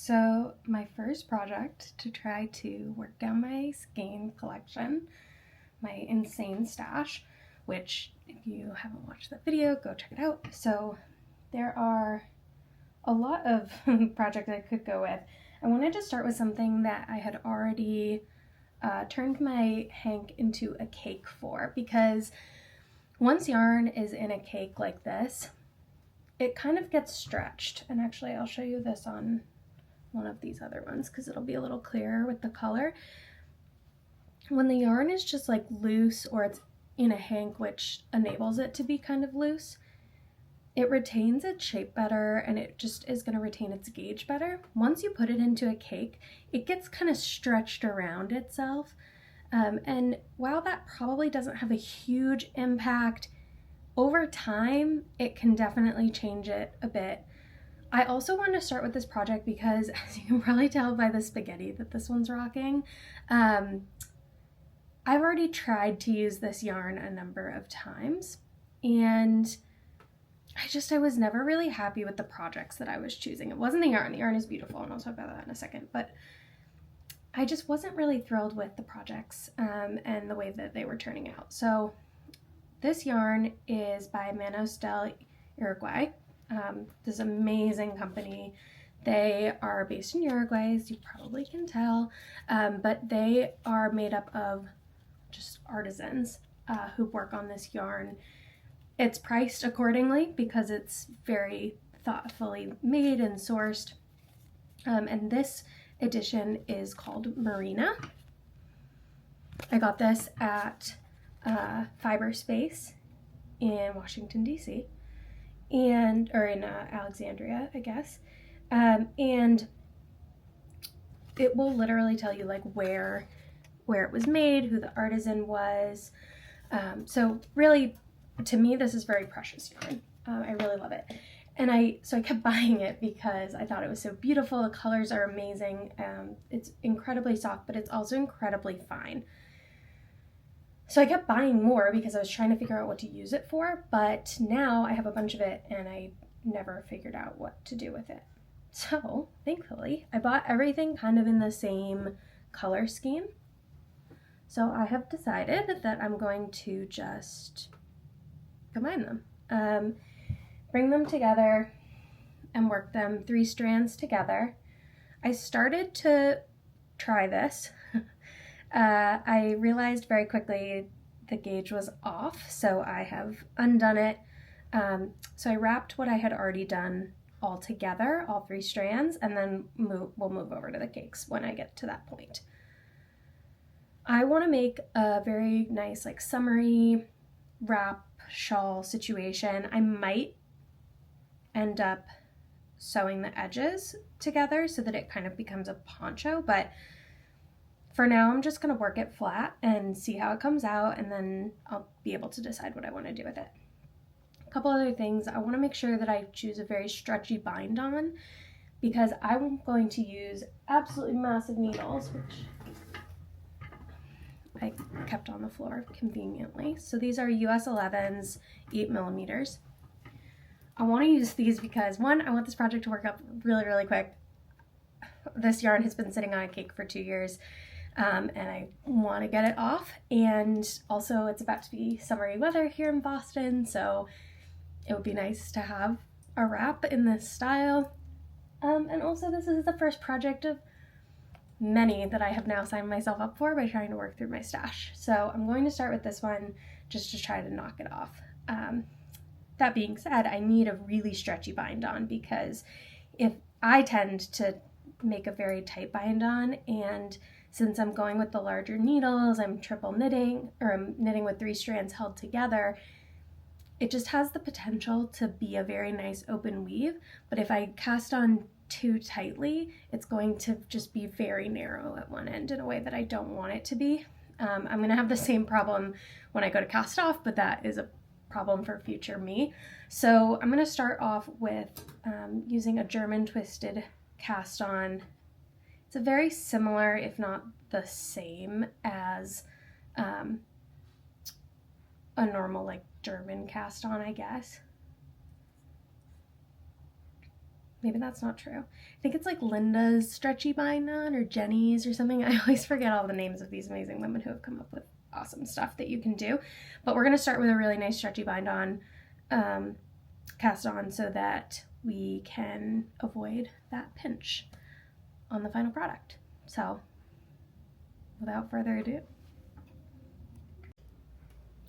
So my first project to try to work down my skein collection, my insane stash, which if you haven't watched that video, go check it out. So there are a lot of projects I could go with. I wanted to start with something that I had already turned my hank into a cake for, because once yarn is in a cake like this, it kind of gets stretched. And actually I'll show you this on one of these other ones because it'll be a little clearer with the color. When the yarn is just like loose, or it's in a hank, which enables it to be kind of loose, it retains its shape better and it just is going to retain its gauge better. Once you put it into a cake, it gets kind of stretched around itself. And while that probably doesn't have a huge impact, over time, it can definitely change it a bit. I also wanted to start with this project because, as you can probably tell by the spaghetti that this one's rocking, I've already tried to use this yarn a number of times, and I was never really happy with the projects that I was choosing. It wasn't the yarn. The yarn is beautiful, and I'll talk about that in a second, but I just wasn't really thrilled with the projects and the way that they were turning out. So this yarn is by Manos Uruguay. This amazing company. They are based in Uruguay, as you probably can tell, but they are made up of just artisans who work on this yarn. It's priced accordingly because it's very thoughtfully made and sourced. And this edition is called Marina. I got this at Fiber Space in Washington, D.C. or in Alexandria, I guess. And it will literally tell you like where it was made, who the artisan was. So really, to me, this is very precious yarn. I really love it. And so I kept buying it because I thought it was so beautiful. The colors are amazing. It's incredibly soft, but it's also incredibly fine. So I kept buying more because I was trying to figure out what to use it for, but now I have a bunch of it and I never figured out what to do with it. So thankfully, I bought everything kind of in the same color scheme. So I have decided that I'm going to just combine them. Bring them together and work them 3 strands together. I started to try this. I realized very quickly the gauge was off, so I have undone it. So I wrapped what I had already done all together, all 3 strands, and then we'll move over to the cakes when I get to that point. I want to make a very nice like summery wrap shawl situation. I might end up sewing the edges together so that it kind of becomes a poncho, but for now I'm just going to work it flat and see how it comes out, and then I'll be able to decide what I want to do with it. A couple other things, I want to make sure that I choose a very stretchy bind on, because I'm going to use absolutely massive needles, which I kept on the floor conveniently. So these are US 11s, 8 millimeters. I want to use these because, one, I want this project to work up really, really quick. This yarn has been sitting on a cake for 2 years, and I want to get it off. And also it's about to be summery weather here in Boston, so it would be nice to have a wrap in this style. And also this is the first project of many that I have now signed myself up for by trying to work through my stash. So I'm going to start with this one just to try to knock it off. That being said, I need a really stretchy bind on, because if I tend to make a very tight bind on, and since I'm going with the larger needles, I'm triple knitting, or I'm knitting with 3 strands held together, it just has the potential to be a very nice open weave. But if I cast on too tightly, it's going to just be very narrow at one end in a way that I don't want it to be. I'm going to have the same problem when I go to cast off, but that is a problem for future me. So I'm going to start off with using a German twisted cast on. It's a very similar, if not the same, as a normal like German cast on, I guess. maybe that's not true. I think it's like Linda's stretchy bind-on or Jenny's or something. I always forget all the names of these amazing women who have come up with awesome stuff that you can do. But we're going to start with a really nice stretchy bind-on cast on so that we can avoid that pinch on the final product. So without further ado.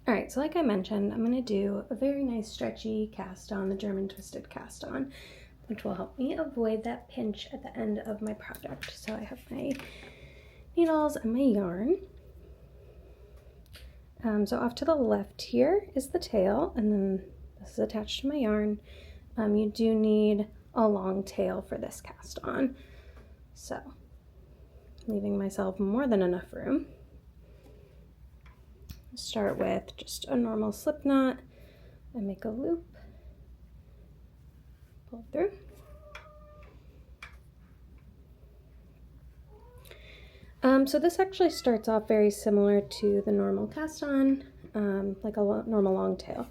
All right, so like I mentioned, I'm going to do a very nice stretchy cast on, the German twisted cast on, which will help me avoid that pinch at the end of my project. So I have my needles and my yarn. So off to the left here is the tail, and then this is attached to my yarn. You do need a long tail for this cast on. So leaving myself more than enough room. Start with just a normal slip knot and make a loop, pull through. So this actually starts off very similar to the normal cast on, like a normal long tail,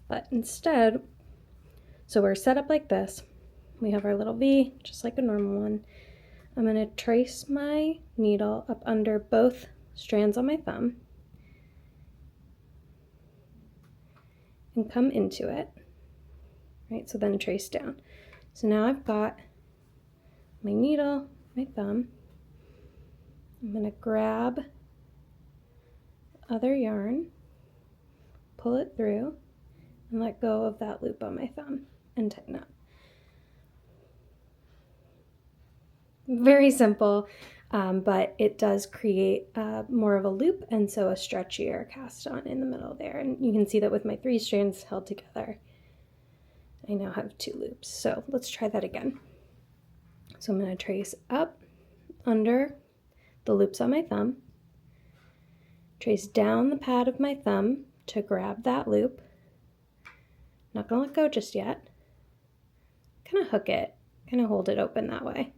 but instead, so we're set up like this. We have our little V, just like a normal one. I'm going to trace my needle up under both strands on my thumb and come into it, right? So then trace down. So now I've got my needle, my thumb. I'm going to grab the other yarn, pull it through, and let go of that loop on my thumb and tighten up. Very simple, but it does create more of a loop and so a stretchier cast on in the middle there. And you can see that with my 3 strands held together, I now have 2 loops. So let's try that again. So I'm going to trace up under the loops on my thumb, trace down the pad of my thumb to grab that loop. Not going to let go just yet. Kind of hook it, kind of hold it open that way.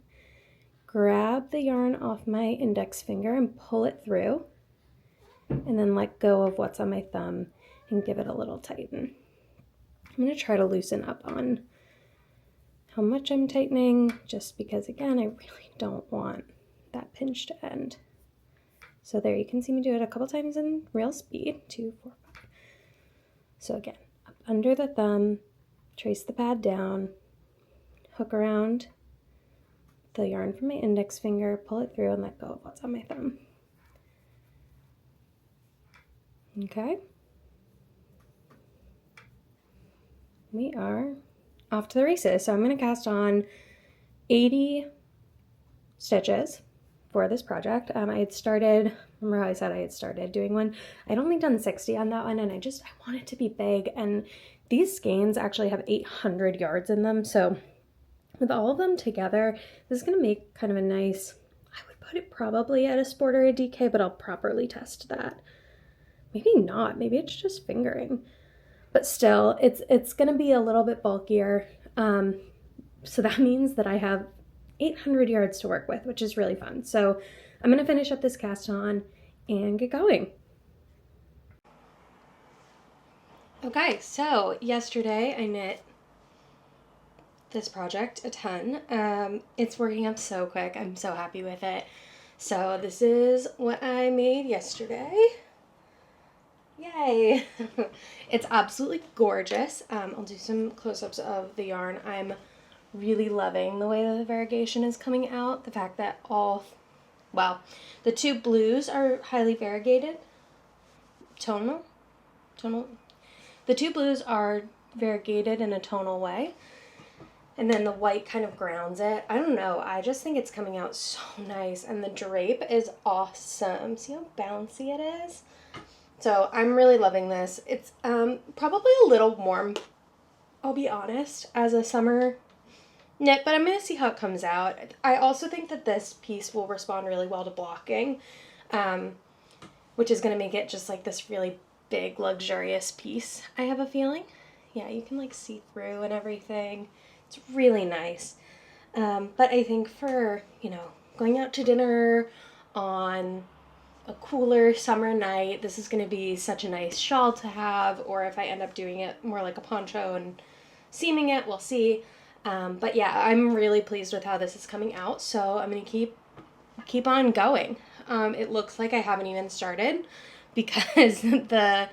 Grab the yarn off my index finger and pull it through, and then let go of what's on my thumb and give it a little tighten. I'm going to try to loosen up on how much I'm tightening, just because, again, I really don't want that pinch to end. So there, you can see me do it a couple times in real speed. 2, 4, 5. So again, up under the thumb, trace the pad down, hook around the yarn from my index finger, pull it through, and let go of what's on my thumb. Okay. We are off to the races. So I'm going to cast on 80 stitches for this project. I had started, remember how I said I had started doing one? I'd only done 60 on that one, and I want it to be big, and these skeins actually have 800 yards in them, so with all of them together, this is going to make kind of a nice, I would put it probably at a sport or a DK, but I'll properly test that. Maybe not, maybe it's just fingering, but still, it's going to be a little bit bulkier, so that means that I have 800 yards to work with, which is really fun. So I'm going to finish up this cast on and get going. Okay, so yesterday I knit this project a ton. It's working out so quick. I'm so happy with it. So this is what I made yesterday. Yay! It's absolutely gorgeous. I'll do some close-ups of the yarn. I'm really loving the way that the variegation is coming out. The fact that the 2 blues are highly variegated. Tonal. The 2 blues are variegated in a tonal way. And then the white kind of grounds it. I don't know. I just think it's coming out so nice. And the drape is awesome. See how bouncy it is? So I'm really loving this. It's probably a little warm, I'll be honest, as a summer knit, but I'm going to see how it comes out. I also think that this piece will respond really well to blocking, which is going to make it just like this really big, luxurious piece, I have a feeling. Yeah, you can like see through and everything. It's really nice. But I think for, going out to dinner on a cooler summer night, this is going to be such a nice shawl to have, or if I end up doing it more like a poncho and seaming it, we'll see. But yeah, I'm really pleased with how this is coming out, so I'm going to keep on going. It looks like I haven't even started because the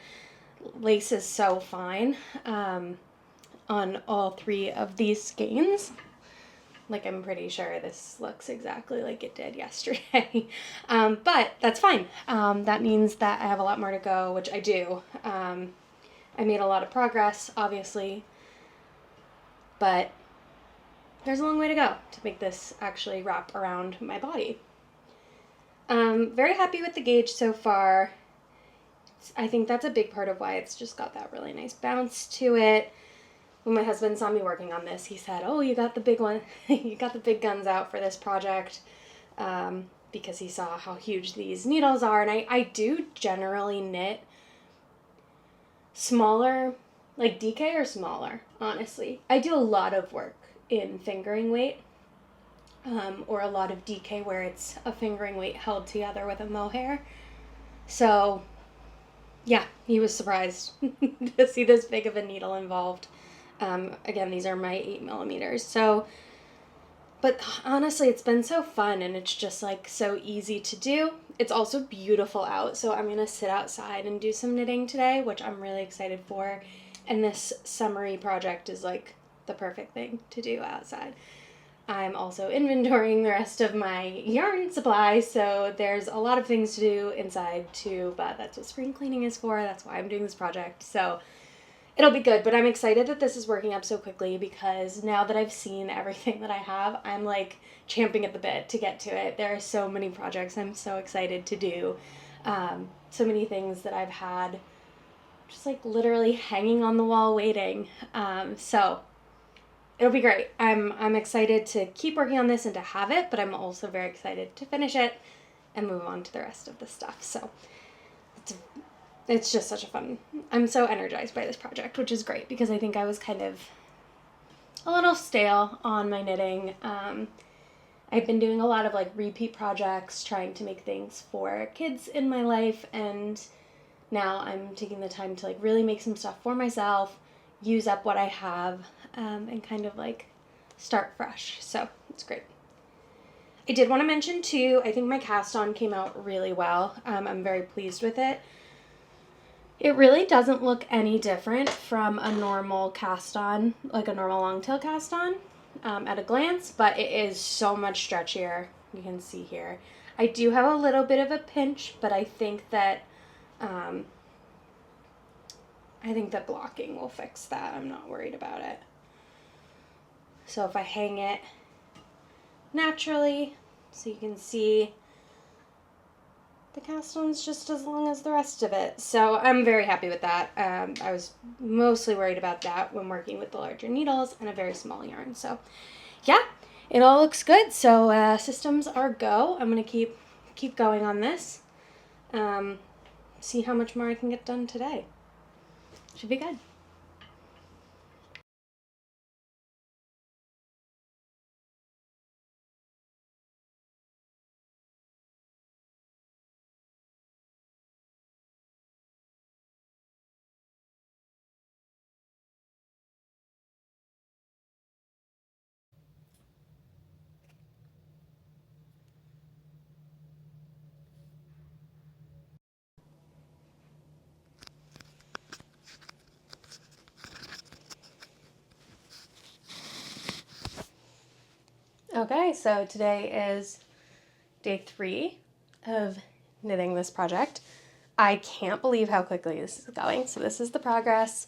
lace is so fine on all 3 of these skeins. Like, I'm pretty sure this looks exactly like it did yesterday. But that's fine. That means that I have a lot more to go, which I do. I made a lot of progress, obviously, but there's a long way to go to make this actually wrap around my body. Very happy with the gauge so far. I think that's a big part of why it's just got that really nice bounce to it. When my husband saw me working on this, he said, "Oh, you got the big one, you got the big guns out for this project," because he saw how huge these needles are. And I do generally knit smaller, like DK or smaller, honestly. I do a lot of work in fingering weight, or a lot of DK where it's a fingering weight held together with a mohair. So yeah, he was surprised to see this big of a needle involved. Again, these are my 8mm. So, but honestly, it's been so fun, and it's just like so easy to do. It's also beautiful out, so I'm gonna sit outside and do some knitting today, which I'm really excited for. And this summery project is like the perfect thing to do outside. I'm also inventorying the rest of my yarn supply, so there's a lot of things to do inside too, but that's what spring cleaning is for. That's why I'm doing this project. So it'll be good, but I'm excited that this is working up so quickly because now that I've seen everything that I have, I'm like champing at the bit to get to it. There are so many projects I'm so excited to do. So many things that I've had just like literally hanging on the wall waiting. So it'll be great. I'm excited to keep working on this and to have it, but I'm also very excited to finish it and move on to the rest of the stuff. So it's just such a fun, I'm so energized by this project, which is great because I think I was kind of a little stale on my knitting. I've been doing a lot of like repeat projects, trying to make things for kids in my life, and now I'm taking the time to like really make some stuff for myself, use up what I have, and kind of like start fresh. So it's great. I did want to mention too, I think my cast on came out really well. I'm very pleased with it. It really doesn't look any different from a normal cast on, like a normal long tail cast on at a glance, but it is so much stretchier. You can see here. I do have a little bit of a pinch, but I think that blocking will fix that. I'm not worried about it. So if I hang it naturally, so you can see the cast on's just as long as the rest of it. So I'm very happy with that. I was mostly worried about that when working with the larger needles and a very small yarn. So yeah, it all looks good. So systems are go. I'm gonna keep going on this. See how much more I can get done today. Should be good. Okay, so today is day 3 of knitting this project. I can't believe how quickly this is going. So this is the progress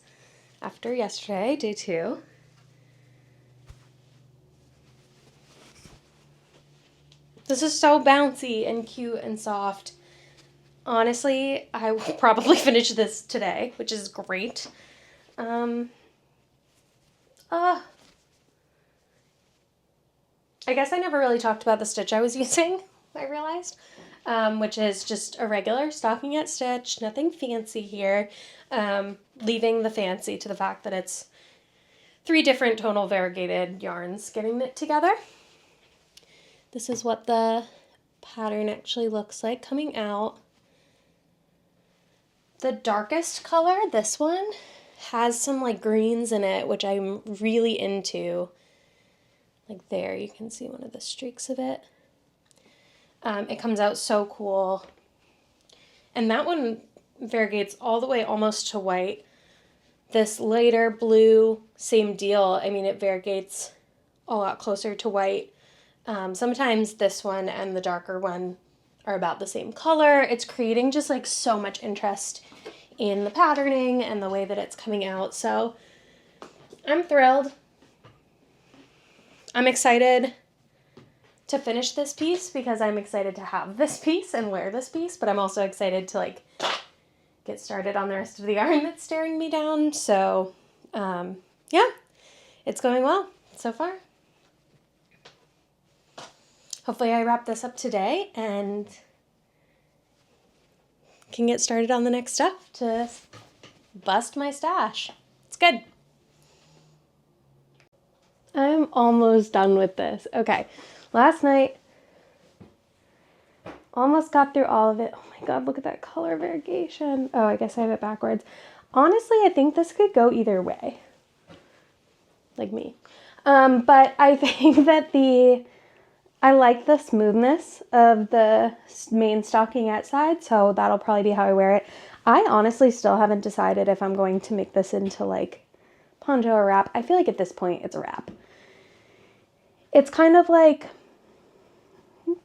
after yesterday, day 2. This is so bouncy and cute and soft. Honestly, I will probably finish this today, which is great. I guess I never really talked about the stitch I was using, I realized, which is just a regular stockinette stitch, nothing fancy here, leaving the fancy to the fact that it's 3 different tonal variegated yarns getting knit together. This is what the pattern actually looks like coming out. The darkest color, this one, has some like greens in it, which I'm really into. Like there, you can see one of the streaks of it. It comes out so cool. And that one variegates all the way almost to white. This lighter blue, same deal. I mean, it variegates a lot closer to white. Sometimes this one and the darker one are about the same color. It's creating just like so much interest in the patterning and the way that it's coming out. So I'm thrilled. I'm excited to finish this piece because I'm excited to have this piece and wear this piece, but I'm also excited to like get started on the rest of the yarn that's staring me down. So yeah, it's going well so far. Hopefully I wrap this up today and can get started on the next stuff to bust my stash. It's good. I'm almost done with this. Okay, last night, almost got through all of it. Oh my god, look at that color variegation. Oh, I guess I have it backwards. Honestly, I think this could go either way. Like me. But I think that I like the smoothness of the main stockinette side, so that'll probably be how I wear it. I honestly still haven't decided if I'm going to make this into like poncho or wrap. I feel like at this point it's a wrap. It's kind of like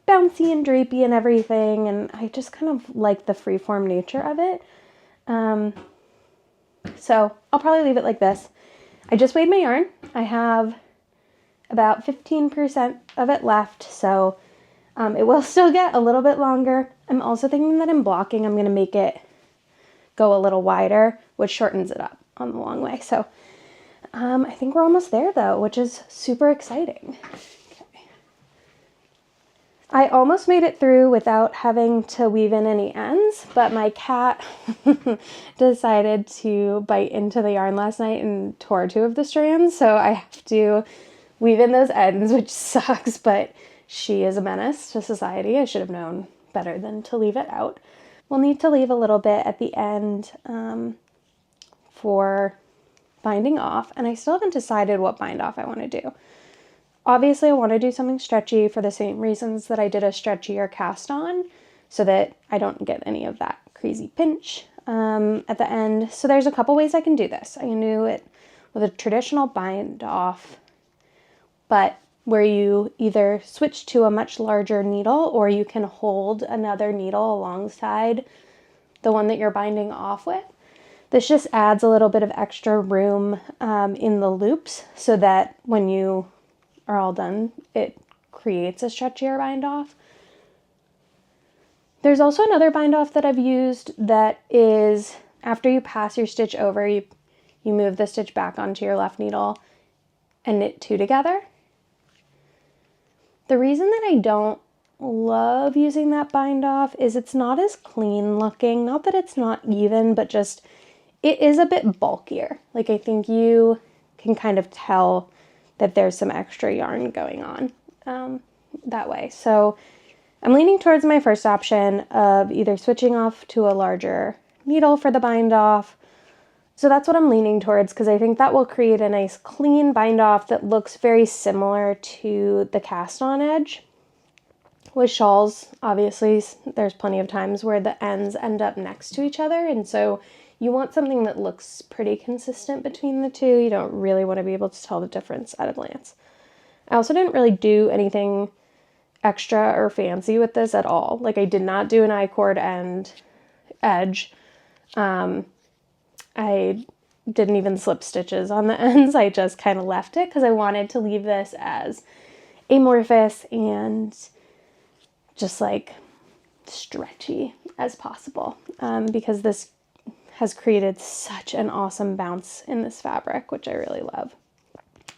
bouncy and drapey and everything, and I just kind of like the freeform nature of it. So I'll probably leave it like this. I just weighed my yarn. I have about 15% of it left, so it will still get a little bit longer. I'm also thinking that in blocking, I'm going to make it go a little wider, which shortens it up on the long way. So I think we're almost there though, which is super exciting. Okay. I almost made it through without having to weave in any ends, but my cat decided to bite into the yarn last night and tore 2 of the strands, so I have to weave in those ends, which sucks, but she is a menace to society. I should have known better than to leave it out. We'll need to leave a little bit at the end for binding off, and I still haven't decided what bind off I want to do. Obviously, I want to do something stretchy for the same reasons that I did a stretchier cast on, so that I don't get any of that crazy pinch at the end. So there's a couple ways I can do this. I can do it with a traditional bind off, but where you either switch to a much larger needle or you can hold another needle alongside the one that you're binding off with. This just adds a little bit of extra room in the loops so that when you are all done, it creates a stretchier bind off. There's also another bind off that I've used that is after you pass your stitch over, you move the stitch back onto your left needle and knit 2 together. The reason that I don't love using that bind off is it's not as clean looking. Not that it's not even, but just it is a bit bulkier. Like I think you can kind of tell that there's some extra yarn going on that way. So I'm leaning towards my first option of either switching off to a larger needle for the bind off. So that's what I'm leaning towards because I think that will create a nice clean bind off that looks very similar to the cast on edge. With shawls, obviously, there's plenty of times where the ends end up next to each other, and so you want something that looks pretty consistent between the two. You don't really want to be able to tell the difference at a glance. I also didn't really do anything extra or fancy with this at all. Like I did not do an I-cord edge. I didn't even slip stitches on the ends. I just kind of left it because I wanted to leave this as amorphous and just like stretchy as possible because this has created such an awesome bounce in this fabric, which I really love.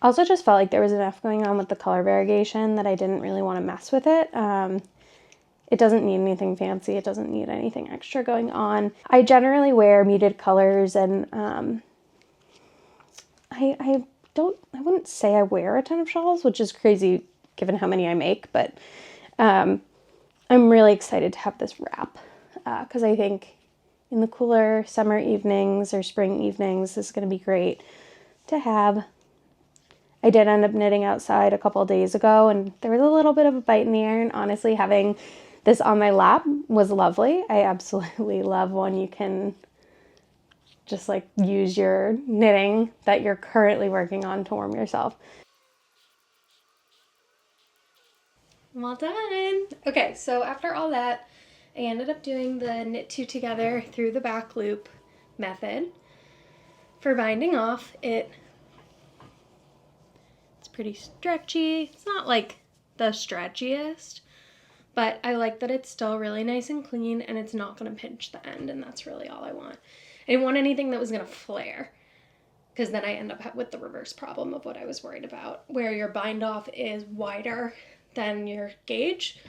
I also just felt like there was enough going on with the color variegation that I didn't really want to mess with it. It doesn't need anything fancy. It doesn't need anything extra going on. I generally wear muted colors and I wouldn't say I wear a ton of shawls, which is crazy given how many I make, but I'm really excited to have this wrap because I think in the cooler summer evenings or spring evenings, this is going to be great to have I did end up knitting outside a couple days ago, and there was a little bit of a bite in the iron. Honestly, having this on my lap was lovely. I absolutely love when you can just like use your knitting that you're currently working on to warm yourself. I'm all done. Okay, so after all that, I ended up doing the knit two together through the back loop method. For binding off, it's pretty stretchy. It's not like the stretchiest, but I like that it's still really nice and clean and it's not going to pinch the end, and that's really all I want. I didn't want anything that was going to flare, because then I end up with the reverse problem of what I was worried about, where your bind off is wider than your gauge,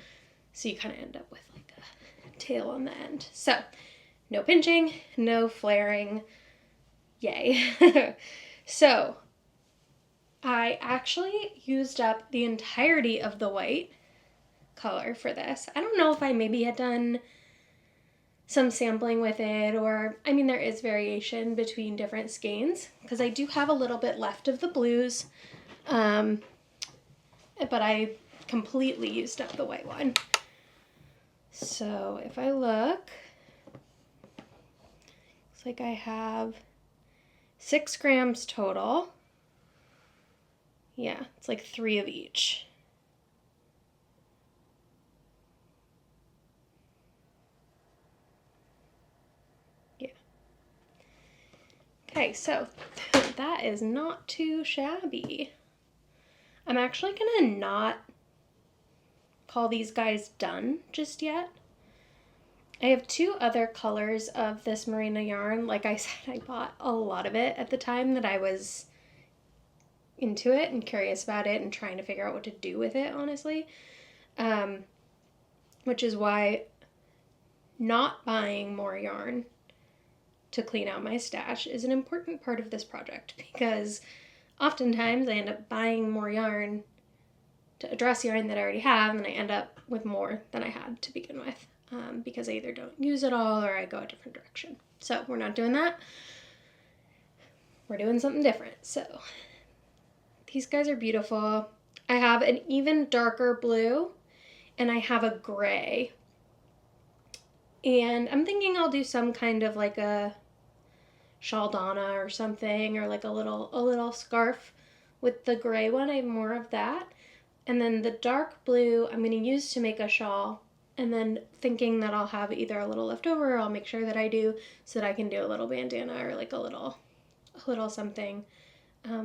so you kind of end up with like a tail on the end. So no pinching, no flaring, yay. So I actually used up the entirety of the white color for this. I don't know if I maybe had done some sampling with it, or I mean there is variation between different skeins, because I do have a little bit left of the blues, but I completely used up the white one. So if I look, looks like I have 6 grams total. Yeah, it's like 3 of each. Yeah. Okay, so that is not too shabby. I'm actually gonna not call these guys done just yet. I have 2 other colors of this Marina yarn. Like I said, I bought a lot of it at the time that I was into it and curious about it and trying to figure out what to do with it, honestly. Which is why not buying more yarn to clean out my stash is an important part of this project, because oftentimes I end up buying more yarn to address yarn that I already have, and I end up with more than I had to begin with, because I either don't use it all or I go a different direction. So we're not doing that. We're doing something different. So these guys are beautiful. I have an even darker blue and I have a gray. And I'm thinking I'll do some kind of like a shawldana or something, or like a little scarf with the gray one. I have more of that. And then the dark blue I'm going to use to make a shawl, and then thinking that I'll have either a little left over, or I'll make sure that I do, so that I can do a little bandana or like a little something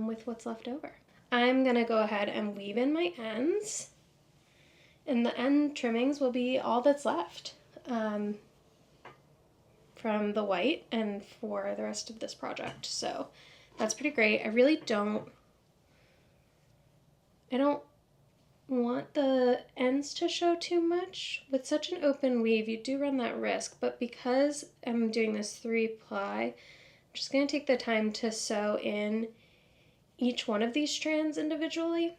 with what's left over. I'm going to go ahead and weave in my ends, and the end trimmings will be all that's left from the white and for the rest of this project. So that's pretty great. I really don't want the ends to show too much. With such an open weave, you do run that risk, but because I'm doing this 3-ply, I'm just going to take the time to sew in each one of these strands individually,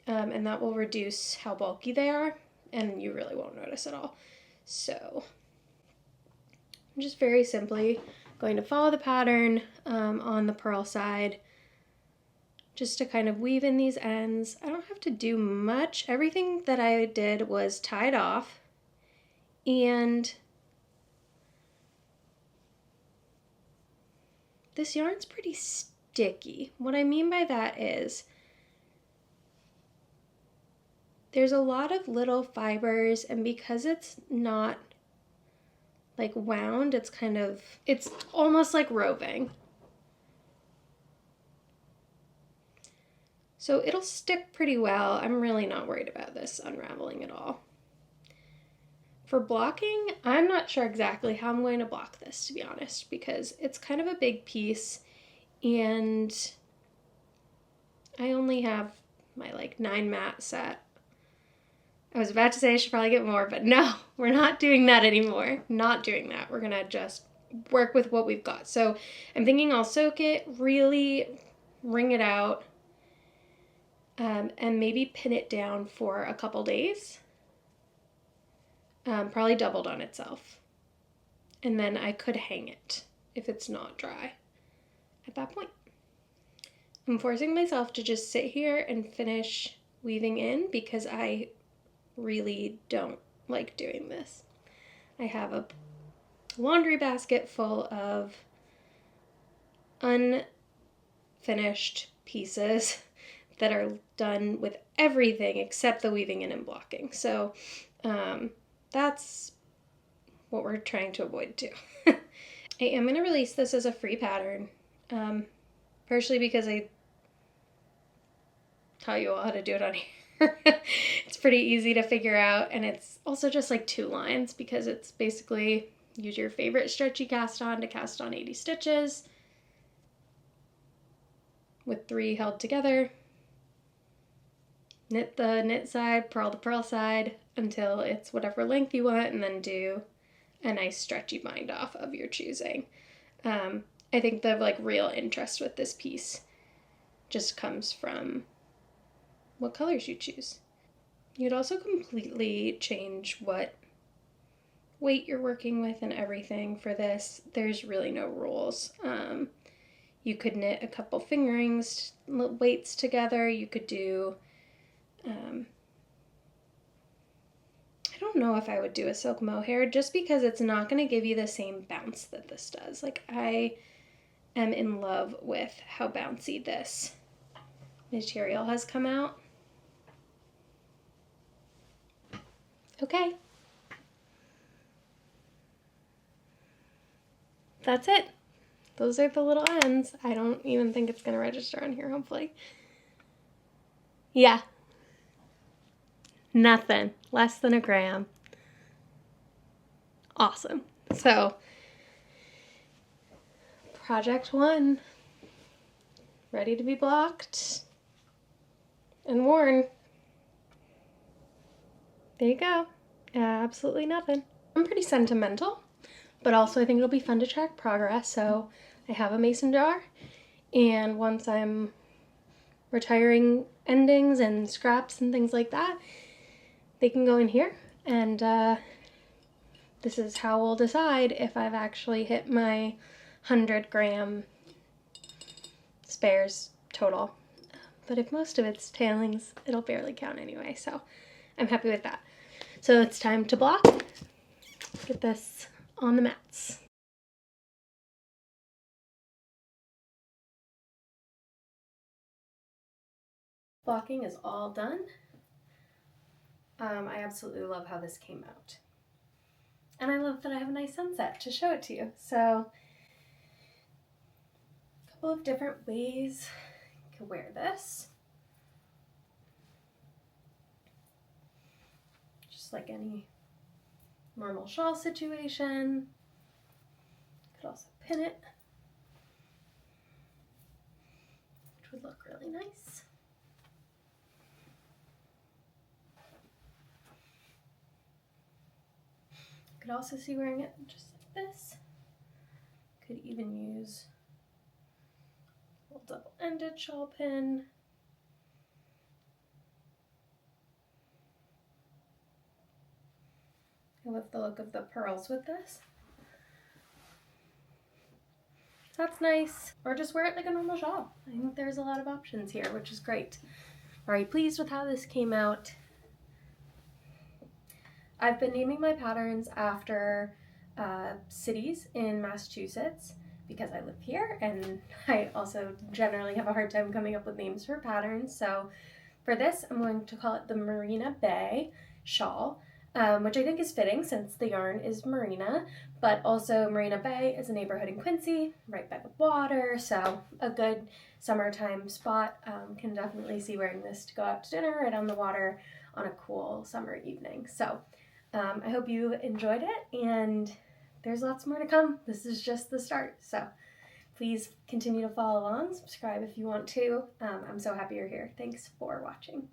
and that will reduce how bulky they are, and you really won't notice at all. So I'm just very simply going to follow the pattern on the purl side, just to kind of weave in these ends. I don't have to do much. Everything that I did was tied off, and this yarn's pretty sticky. What I mean by that is there's a lot of little fibers, and because it's not like wound, it's almost like roving. So it'll stick pretty well. I'm really not worried about this unraveling at all. For blocking, I'm not sure exactly how I'm going to block this, to be honest, because it's kind of a big piece, and I only have my like 9 mat set. I was about to say I should probably get more, but no, we're not doing that anymore. Not doing that. We're gonna just work with what we've got. So I'm thinking I'll soak it, really wring it out, and maybe pin it down for a couple days. Probably doubled on itself. And then I could hang it if it's not dry at that point. I'm forcing myself to just sit here and finish weaving in because I really don't like doing this. I have a laundry basket full of unfinished pieces that are done with everything except the weaving in and blocking. So that's what we're trying to avoid too. I am going to release this as a free pattern, partially because I taught you all how to do it on here. It's pretty easy to figure out, and it's also just like 2 lines because it's basically use your favorite stretchy cast on to cast on 80 stitches with 3 held together. Knit the knit side, purl the purl side until it's whatever length you want, and then do a nice stretchy bind off of your choosing. I think the like real interest with this piece just comes from what colors you choose. You'd also completely change what weight you're working with and everything for this. There's really no rules. You could knit a couple fingerings weights together. You could do I don't know if I would do a silk mohair just because it's not going to give you the same bounce that this does. Like, I am in love with how bouncy this material has come out. Okay. That's it. Those are the little ends. I don't even think it's going to register on here, hopefully. Yeah. Nothing. Less than a gram. Awesome. So, project 1. Ready to be blocked and worn. There you go. Absolutely nothing. I'm pretty sentimental, but also I think it'll be fun to track progress. So I have a mason jar, and once I'm retiring endings and scraps and things like that, they can go in here, and this is how we'll decide if I've actually hit my 100-gram spares total. But if most of it's tailings, it'll barely count anyway, so I'm happy with that. So it's time to block. Get this on the mats. Blocking is all done. I absolutely love how this came out. And I love that I have a nice sunset to show it to you. So, a couple of different ways you can wear this. Just like any normal shawl situation. You could also pin it, which would look really nice. Could also see wearing it just like this. Could even use a little double-ended shawl pin. I love the look of the pearls with this. That's nice. Or just wear it like a normal shawl. I think there's a lot of options here, which is great. Very pleased with how this came out. I've been naming my patterns after cities in Massachusetts because I live here, and I also generally have a hard time coming up with names for patterns. So for this, I'm going to call it the Marina Bay shawl, which I think is fitting since the yarn is Marina, but also Marina Bay is a neighborhood in Quincy, right by the water, so a good summertime spot. Can definitely see wearing this to go out to dinner right on the water on a cool summer evening. So I hope you enjoyed it, and there's lots more to come. This is just the start, so please continue to follow along, subscribe if you want to. I'm so happy you're here. Thanks for watching.